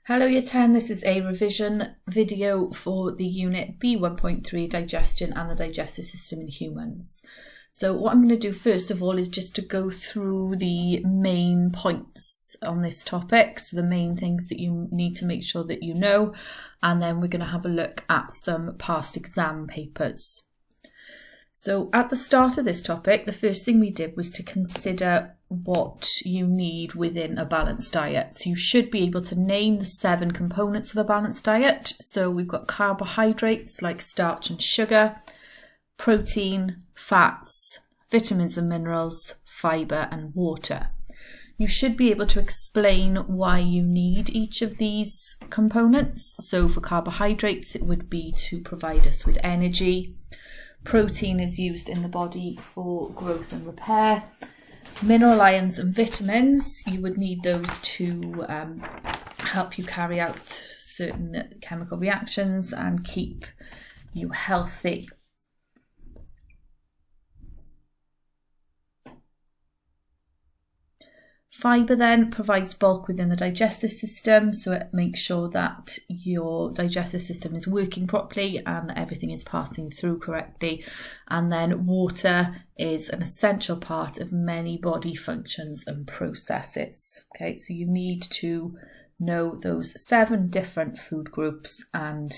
Hello Year 10, this is a revision video for the unit B1.3 Digestion and the Digestive System in Humans. So what I'm going to do first of all is just to go through the main points on this topic, so the main things that you need to make sure that you know, and then we're going to have a look at some past exam papers. So at the start of this topic, the first thing we did was to consider what you need within a balanced diet. So you should be able to name the 7 components of a balanced diet. So we've got carbohydrates like starch and sugar, protein, fats, vitamins and minerals, fibre and water. You should be able to explain why you need each of these components. So for carbohydrates, it would be to provide us with energy. Protein is used in the body for growth and repair. Mineral ions and vitamins, you would need those to help you carry out certain chemical reactions and keep you healthy. Fibre then provides bulk within the digestive system, so it makes sure that your digestive system is working properly and that everything is passing through correctly. And then water is an essential part of many body functions and processes. Okay, so you need to know those 7 different food groups and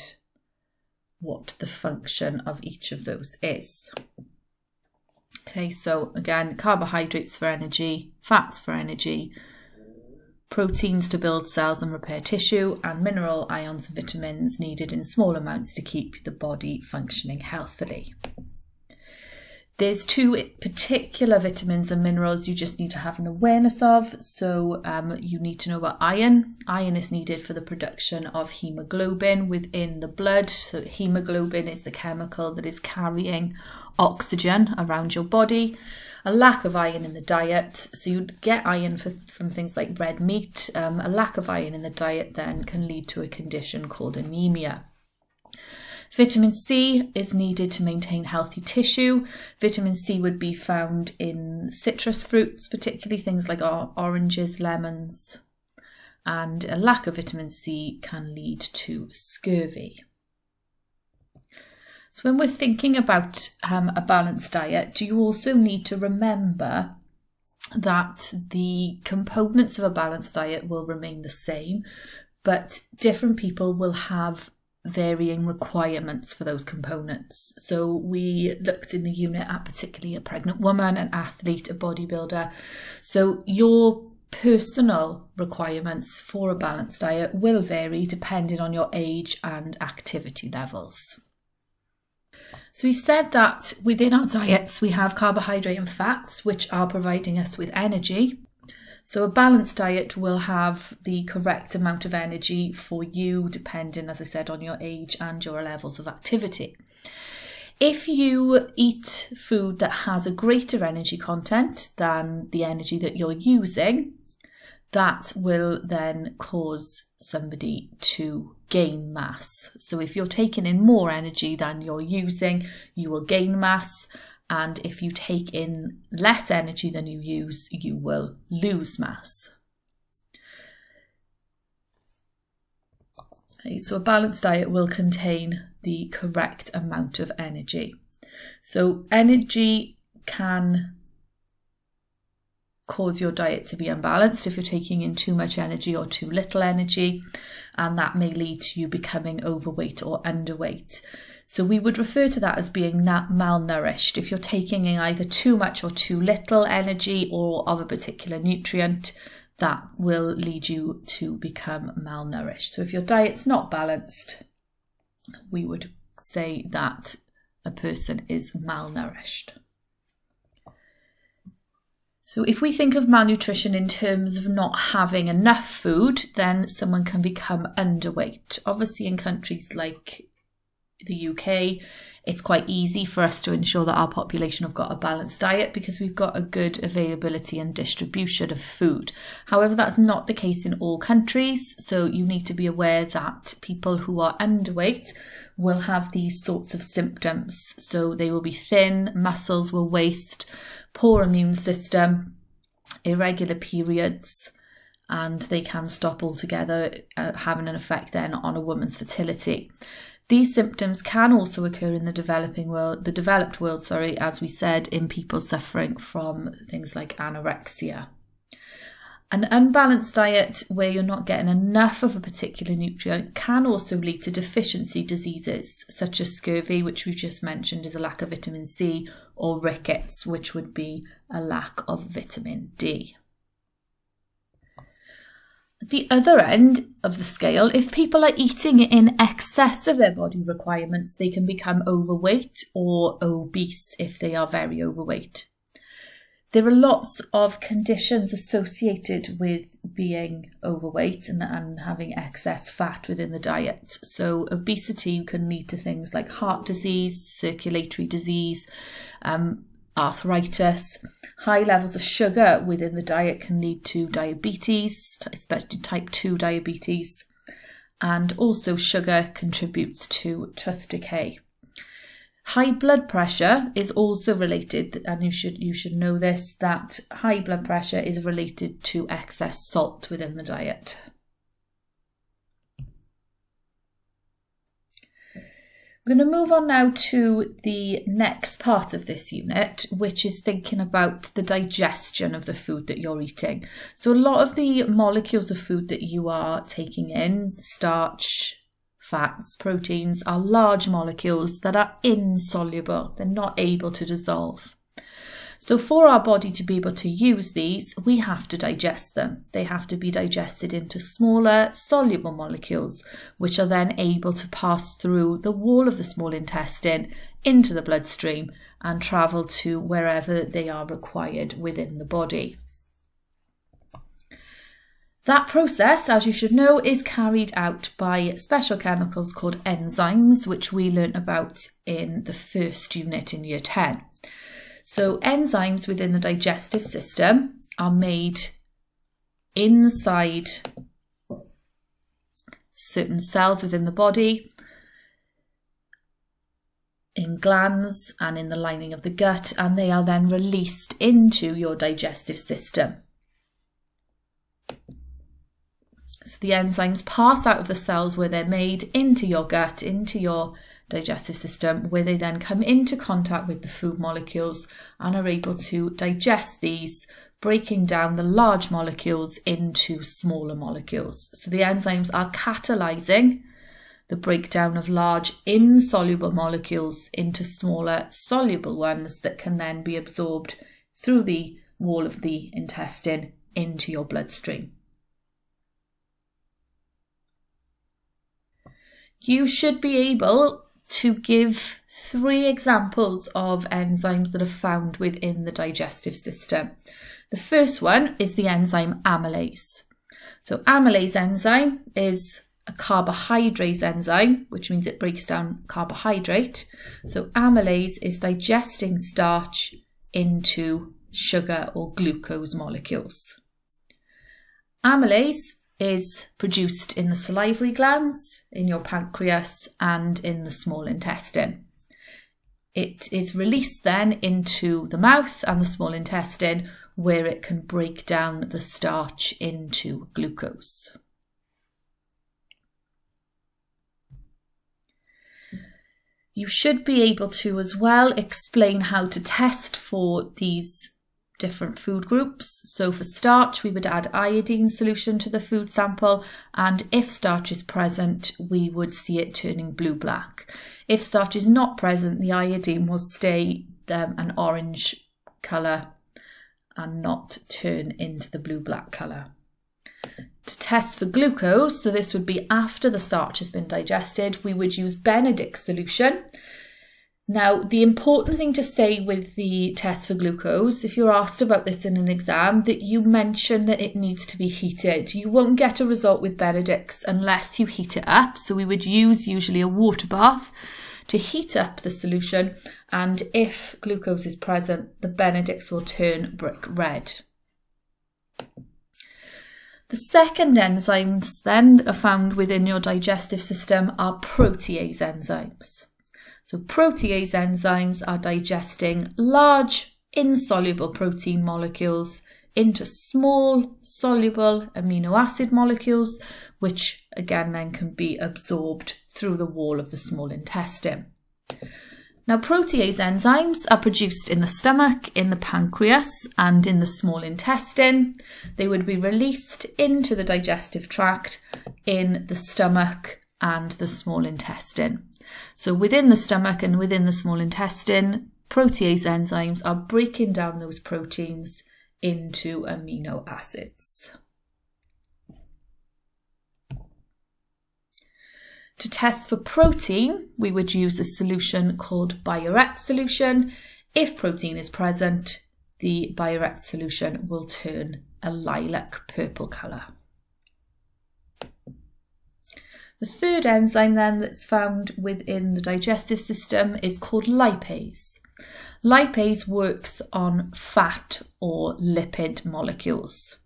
what the function of each of those is. Okay, so again, carbohydrates for energy, fats for energy, proteins to build cells and repair tissue, and mineral ions and vitamins needed in small amounts to keep the body functioning healthily. There's 2 particular vitamins and minerals you just need to have an awareness of. So you need to know about iron. Iron is needed for the production of hemoglobin within the blood. So hemoglobin is the chemical that is carrying oxygen around your body. A lack of iron in the diet, so you'd get iron from things like red meat. A lack of iron in the diet then can lead to a condition called anemia. Vitamin C is needed to maintain healthy tissue. Vitamin C would be found in citrus fruits, particularly things like oranges, lemons, and a lack of vitamin C can lead to scurvy. So when we're thinking about a balanced diet, you also need to remember that the components of a balanced diet will remain the same, but different people will have varying requirements for those components. So we looked in the unit at particularly a pregnant woman, an athlete, a bodybuilder. So your personal requirements for a balanced diet will vary depending on your age and activity levels. So we've said that within our diets we have carbohydrate and fats, which are providing us with energy. So a balanced diet will have the correct amount of energy for you, depending, as I said, on your age and your levels of activity. If you eat food that has a greater energy content than the energy that you're using, that will then cause somebody to gain mass. So if you're taking in more energy than you're using, you will gain mass. And if you take in less energy than you use, you will lose mass. Okay, so a balanced diet will contain the correct amount of energy. So energy can cause your diet to be unbalanced if you're taking in too much energy or too little energy, and that may lead to you becoming overweight or underweight. So we would refer to that as being malnourished. If you're taking in either too much or too little energy or of a particular nutrient, that will lead you to become malnourished. So if your diet's not balanced, we would say that a person is malnourished. So if we think of malnutrition in terms of not having enough food, then someone can become underweight. Obviously in countries like the UK, it's quite easy for us to ensure that our population have got a balanced diet because we've got a good availability and distribution of food. However, that's not the case in all countries, so you need to be aware that people who are underweight will have these sorts of symptoms. So they will be thin, muscles will waste, poor immune system, irregular periods, and they can stop altogether, having an effect then on a woman's fertility. These symptoms can also occur in the developed world, as we said, in people suffering from things like anorexia. An unbalanced diet where you're not getting enough of a particular nutrient can also lead to deficiency diseases, such as scurvy, which we've just mentioned is a lack of vitamin C, or rickets, which would be a lack of vitamin D. At the other end of the scale, if people are eating in excess of their body requirements, they can become overweight or obese if they are very overweight. There are lots of conditions associated with being overweight and having excess fat within the diet. So obesity can lead to things like heart disease, circulatory disease, arthritis. High levels of sugar within the diet can lead to diabetes, especially type 2 diabetes. And also sugar contributes to tooth decay. High blood pressure is also related, and you should know this, that high blood pressure is related to excess salt within the diet. I'm going to move on now to the next part of this unit, which is thinking about the digestion of the food that you're eating. So a lot of the molecules of food that you are taking in, starch, fats, proteins, are large molecules that are insoluble. They're not able to dissolve. So for our body to be able to use these, we have to digest them. They have to be digested into smaller, soluble molecules, which are then able to pass through the wall of the small intestine into the bloodstream and travel to wherever they are required within the body. That process, as you should know, is carried out by special chemicals called enzymes, which we learnt about in the first unit in year 10. So enzymes within the digestive system are made inside certain cells within the body, in glands and in the lining of the gut, and they are then released into your digestive system. So the enzymes pass out of the cells where they're made into your gut, into your digestive system, where they then come into contact with the food molecules and are able to digest these, breaking down the large molecules into smaller molecules. So the enzymes are catalyzing the breakdown of large insoluble molecules into smaller soluble ones that can then be absorbed through the wall of the intestine into your bloodstream. You should be able to give 3 examples of enzymes that are found within the digestive system. The first one is the enzyme amylase. So amylase enzyme is a carbohydrase enzyme, which means it breaks down carbohydrate. So amylase is digesting starch into sugar or glucose molecules. Amylase is produced in the salivary glands, in your pancreas, and in the small intestine. It is released then into the mouth and the small intestine, where it can break down the starch into glucose. You should be able to as well explain how to test for these different food groups. So for starch, we would add iodine solution to the food sample, and if starch is present, we would see it turning blue-black. If starch is not present, the iodine will stay an orange colour and not turn into the blue-black colour. To test for glucose, so this would be after the starch has been digested, we would use Benedict's solution. Now, the important thing to say with the test for glucose, if you're asked about this in an exam, that you mention that it needs to be heated. You won't get a result with Benedict's unless you heat it up. So we would use usually a water bath to heat up the solution. And if glucose is present, the Benedict's will turn brick red. The second enzymes then that are found within your digestive system are protease enzymes. So protease enzymes are digesting large insoluble protein molecules into small soluble amino acid molecules, which again then can be absorbed through the wall of the small intestine. Now, protease enzymes are produced in the stomach, in the pancreas, and in the small intestine. They would be released into the digestive tract in the stomach and the small intestine. So within the stomach and within the small intestine, protease enzymes are breaking down those proteins into amino acids. To test for protein, we would use a solution called Biuret solution. If protein is present, the Biuret solution will turn a lilac purple colour. The third enzyme then that's found within the digestive system is called lipase. Lipase works on fat or lipid molecules.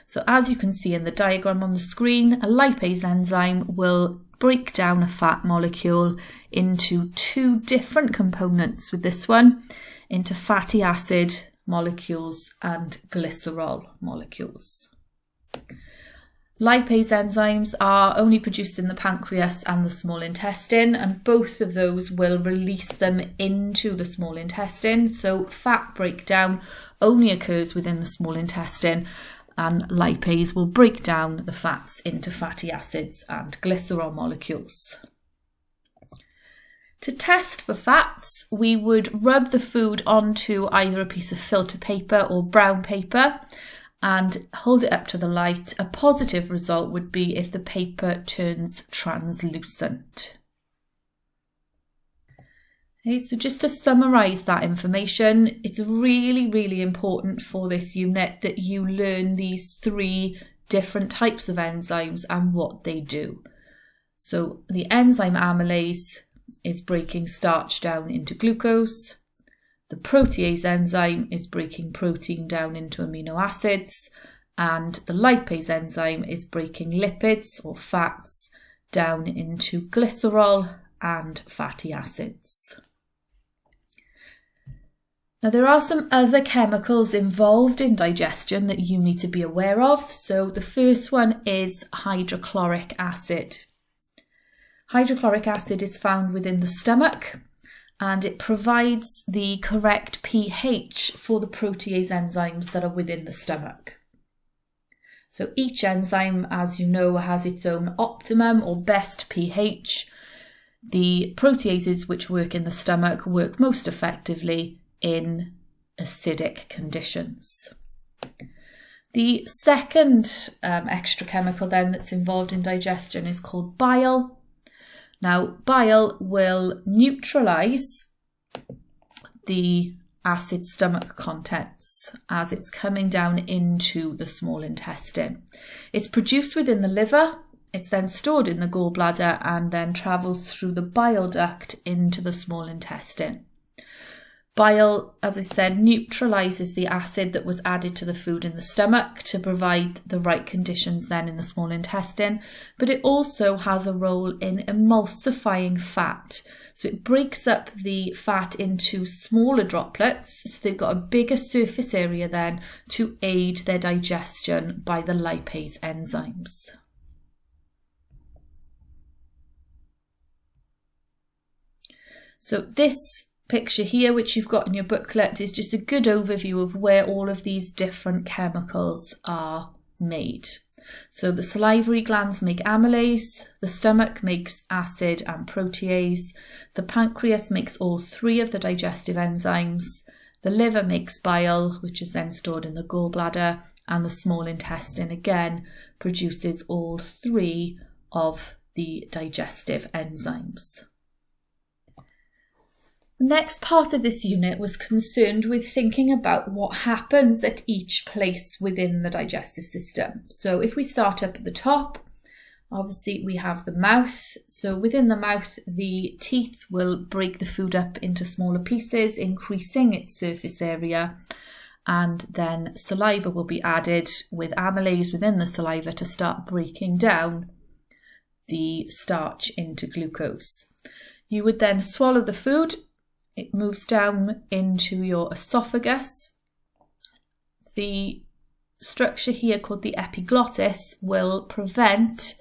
So as you can see in the diagram on the screen, a lipase enzyme will break down a fat molecule into two different components with this one, into fatty acid molecules and glycerol molecules. Lipase enzymes are only produced in the pancreas and the small intestine, and both of those will release them into the small intestine. So fat breakdown only occurs within the small intestine, and lipase will break down the fats into fatty acids and glycerol molecules. To test for fats, we would rub the food onto either a piece of filter paper or brown paper and hold it up to the light. A positive result would be if the paper turns translucent. Okay, so just to summarise that information, it's really important for this unit that you learn these three different types of enzymes and what they do. So the enzyme amylase is breaking starch down into glucose. The protease enzyme is breaking protein down into amino acids, and the lipase enzyme is breaking lipids or fats down into glycerol and fatty acids. Now, there are some other chemicals involved in digestion that you need to be aware of. So the first one is hydrochloric acid. Hydrochloric acid is found within the stomach, and it provides the correct pH for the protease enzymes that are within the stomach. So each enzyme, as you know, has its own optimum or best pH. The proteases which work in the stomach work most effectively in acidic conditions. The second extra chemical then that's involved in digestion is called bile. Now, bile will neutralise the acid stomach contents as it's coming down into the small intestine. It's produced within the liver, it's then stored in the gallbladder and then travels through the bile duct into the small intestine. Bile, as I said, neutralises the acid that was added to the food in the stomach to provide the right conditions then in the small intestine, but it also has a role in emulsifying fat. So it breaks up the fat into smaller droplets, so they've got a bigger surface area then to aid their digestion by the lipase enzymes. So this picture here, which you've got in your booklet, is just a good overview of where all of these different chemicals are made. So the salivary glands make amylase, the stomach makes acid and protease, the pancreas makes all three of the digestive enzymes, the liver makes bile, which is then stored in the gallbladder, and the small intestine again produces all three of the digestive enzymes. The next part of this unit was concerned with thinking about what happens at each place within the digestive system. So if we start up at the top, obviously we have the mouth. So within the mouth, the teeth will break the food up into smaller pieces, increasing its surface area. And then saliva will be added with amylase within the saliva to start breaking down the starch into glucose. You would then swallow the food. It moves down into your esophagus. The structure here called the epiglottis will prevent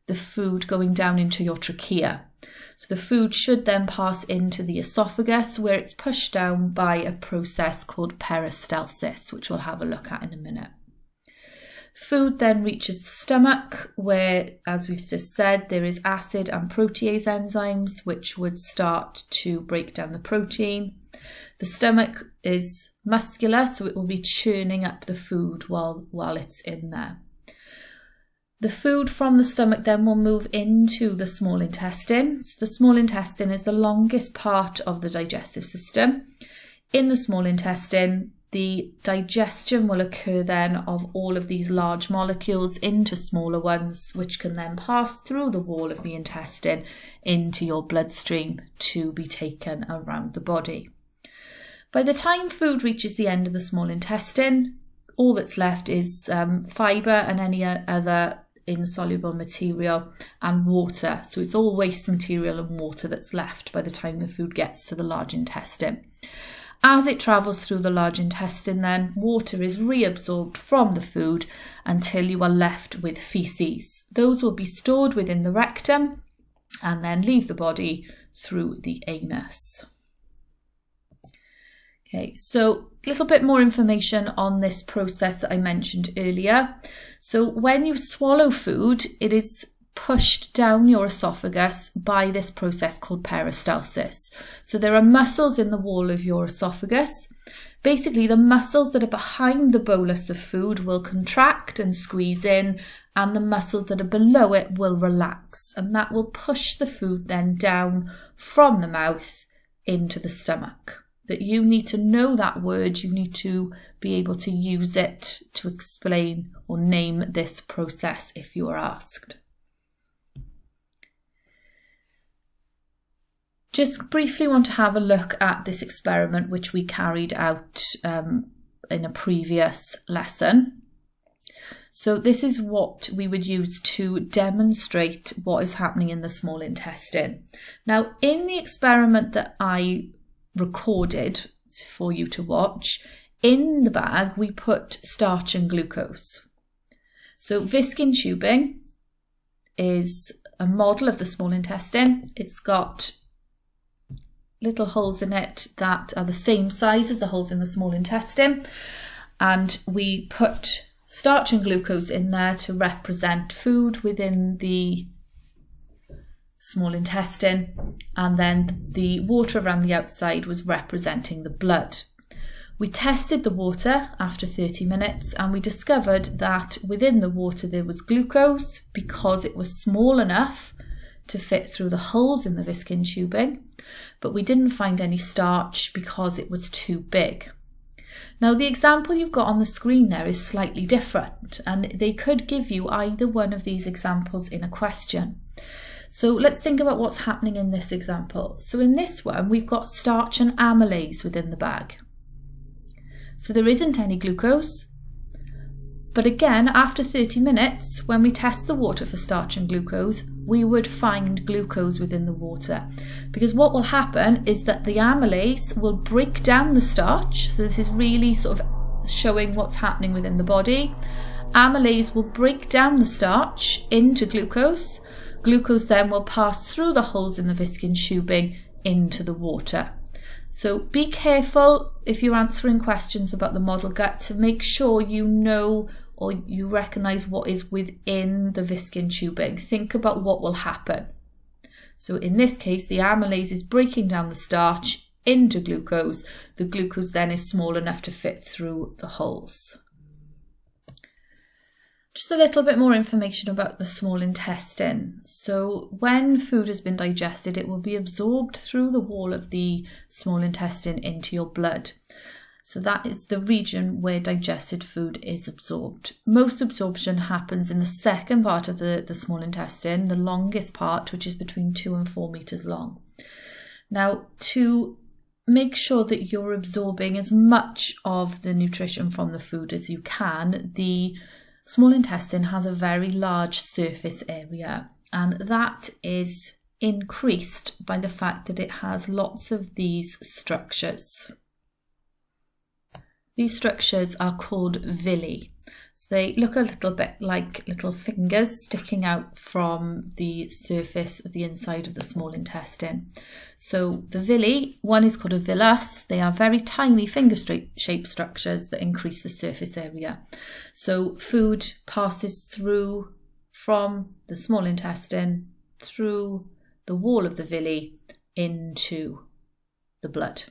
the food going down into your trachea. So the food should then pass into the esophagus, where it's pushed down by a process called peristalsis, which we'll have a look at in a minute. Food then reaches the stomach, where, as we've just said, there is acid and protease enzymes, which would start to break down the protein. The stomach is muscular, so it will be churning up the food while it's in there. The food from the stomach then will move into the small intestine. So the small intestine is the longest part of the digestive system. In the small intestine, the digestion will occur then of all of these large molecules into smaller ones, which can then pass through the wall of the intestine into your bloodstream to be taken around the body. By the time food reaches the end of the small intestine, all that's left is fibre and any other insoluble material and water. So it's all waste material and water that's left by the time the food gets to the large intestine. As it travels through the large intestine then, water is reabsorbed from the food until you are left with faeces. Those will be stored within the rectum and then leave the body through the anus. Okay, so a little bit more information on this process that I mentioned earlier. So when you swallow food, it is pushed down your esophagus by this process called peristalsis. So there are muscles in the wall of your esophagus. Basically, the muscles that are behind the bolus of food will contract and squeeze in, and the muscles that are below it will relax, and that will push the food then down from the mouth into the stomach. That you need to know that word, you need to be able to use it to explain or name this process if you are asked. Just briefly want to have a look at this experiment which we carried out in a previous lesson. So this is what we would use to demonstrate what is happening in the small intestine. Now, in the experiment that I recorded for you to watch, in the bag we put starch and glucose. So Viskin tubing is a model of the small intestine. It's got little holes in it that are the same size as the holes in the small intestine, and we put starch and glucose in there to represent food within the small intestine, and then the water around the outside was representing the blood. We tested the water after 30 minutes and we discovered that within the water there was glucose because it was small enough to fit through the holes in the Viskin tubing, but we didn't find any starch because it was too big. Now, the example you've got on the screen there is slightly different, and they could give you either one of these examples in a question. So let's think about what's happening in this example. So in this one, we've got starch and amylase within the bag. So there isn't any glucose. But again, after 30 minutes, when we test the water for starch and glucose, we would find glucose within the water. Because what will happen is that the amylase will break down the starch. So this is really sort of showing what's happening within the body. Amylase will break down the starch into glucose. Glucose then will pass through the holes in the Viskin tubing into the water. So be careful if you're answering questions about the model gut to make sure you know or you recognise what is within the Viskin tubing. Think about what will happen. So in this case, the amylase is breaking down the starch into glucose. The glucose then is small enough to fit through the holes. Just a little bit more information about the small intestine. So when food has been digested, it will be absorbed through the wall of the small intestine into your blood. So that is the region where digested food is absorbed. Most absorption happens in the second part of the small intestine, the longest part, which is between 2 and 4 meters long. Now, to make sure that you're absorbing as much of the nutrition from the food as you can, the small intestine has a very large surface area, and that is increased by the fact that it has lots of these structures. These structures are called villi. So they look a little bit like little fingers sticking out from the surface of the inside of the small intestine. So the villi, one is called a villus. They are very tiny finger-shaped structures that increase the surface area. So food passes through from the small intestine, through the wall of the villi, into the blood.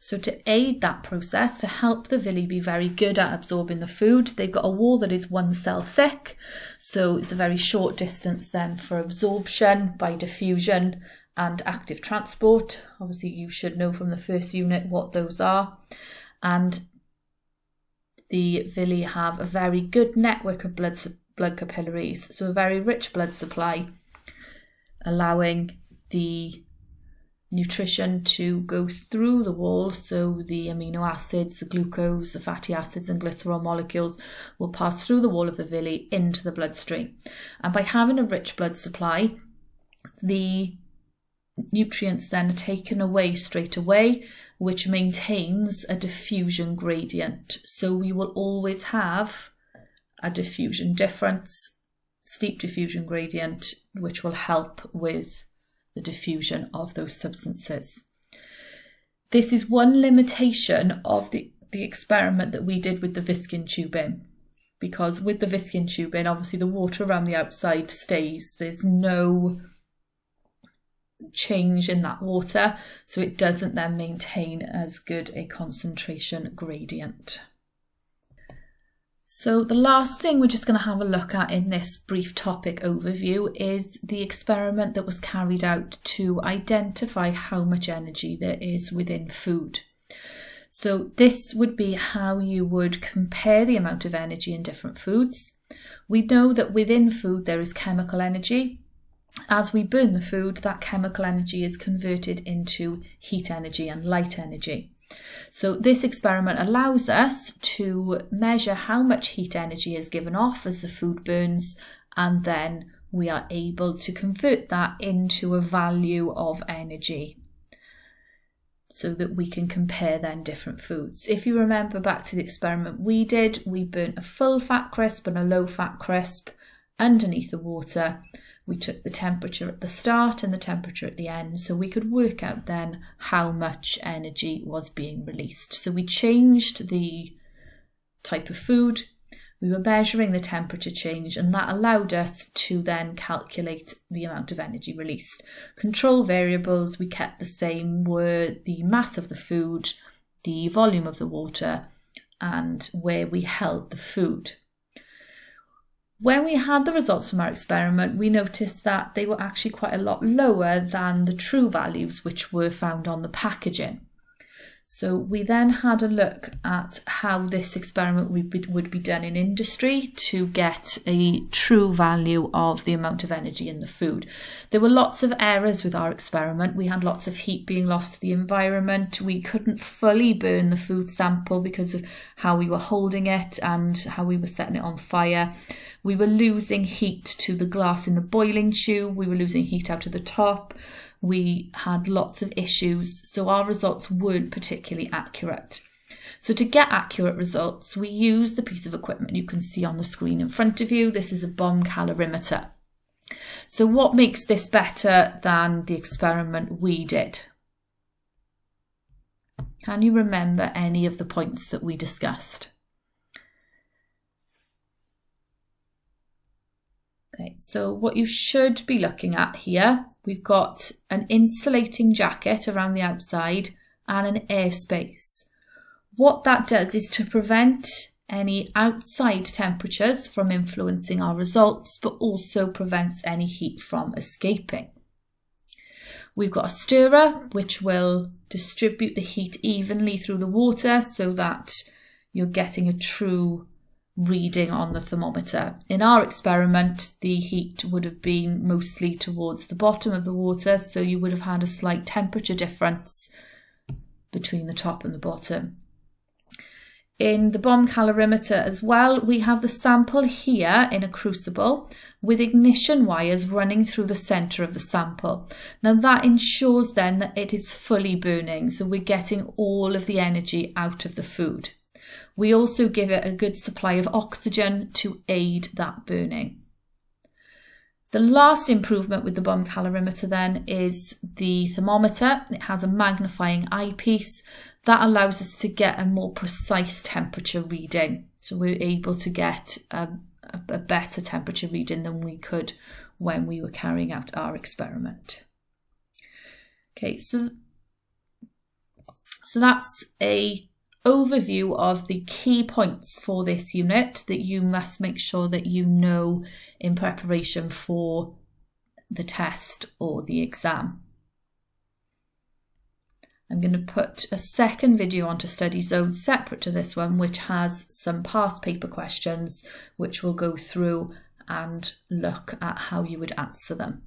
So to aid that process, to help the villi be very good at absorbing the food, they've got a wall that is 1 cell thick. So it's a very short distance then for absorption by diffusion and active transport. Obviously, you should know from the first unit what those are. And the villi have a very good network of blood capillaries, so a very rich blood supply, allowing the nutrition to go through the wall, so the amino acids, the glucose, the fatty acids and glycerol molecules will pass through the wall of the villi into the bloodstream. And by having a rich blood supply, the nutrients then are taken away straight away, which maintains a diffusion gradient. So we will always have a diffusion difference, steep diffusion gradient, which will help with the diffusion of those substances. This is one limitation of the experiment that we did with the Viskin tubing, because with the Viskin tubing, obviously the water around the outside stays. There's no change in that water, so it doesn't then maintain as good a concentration gradient. So the last thing we're just going to have a look at in this brief topic overview is the experiment that was carried out to identify how much energy there is within food. So this would be how you would compare the amount of energy in different foods. We know that within food there is chemical energy. As we burn the food, that chemical energy is converted into heat energy and light energy. So this experiment allows us to measure how much heat energy is given off as the food burns, and then we are able to convert that into a value of energy so that we can compare then different foods. If you remember back to the experiment we did, we burnt a full fat crisp and a low fat crisp underneath the water. We took the temperature at the start and the temperature at the end, so we could work out then how much energy was being released. So we changed the type of food, we were measuring the temperature change, and that allowed us to then calculate the amount of energy released. Control variables we kept the same were the mass of the food, the volume of the water, and where we held the food. When we had the results from our experiment, we noticed that they were actually quite a lot lower than the true values which were found on the packaging. So we then had a look at how this experiment would be done in industry to get a true value of the amount of energy in the food. There were lots of errors with our experiment. We had lots of heat being lost to the environment. We couldn't fully burn the food sample because of how we were holding it and how we were setting it on fire. We were losing heat to the glass in the boiling tube. We were losing heat out of the top. We had lots of issues, so our results weren't particularly accurate. So to get accurate results, we used the piece of equipment you can see on the screen in front of you. This is a bomb calorimeter. So what makes this better than the experiment we did? Can you remember any of the points that we discussed? Okay, so what you should be looking at here, we've got an insulating jacket around the outside and an airspace. What that does is to prevent any outside temperatures from influencing our results, but also prevents any heat from escaping. We've got a stirrer which will distribute the heat evenly through the water so that you're getting a true reading on the thermometer. In our experiment, the heat would have been mostly towards the bottom of the water, so you would have had a slight temperature difference between the top and the bottom. In the bomb calorimeter as well, we have the sample here in a crucible with ignition wires running through the centre of the sample. Now that ensures then that it is fully burning, so we're getting all of the energy out of the food. We also give it a good supply of oxygen to aid that burning. The last improvement with the bum calorimeter then is the thermometer. It has a magnifying eyepiece that allows us to get a more precise temperature reading. So we're able to get a better temperature reading than we could when we were carrying out our experiment. Okay, so that's a overview of the key points for this unit that you must make sure that you know in preparation for the test or the exam. I'm going to put a second video onto Study Zone separate to this one, which has some past paper questions which we'll go through and look at how you would answer them.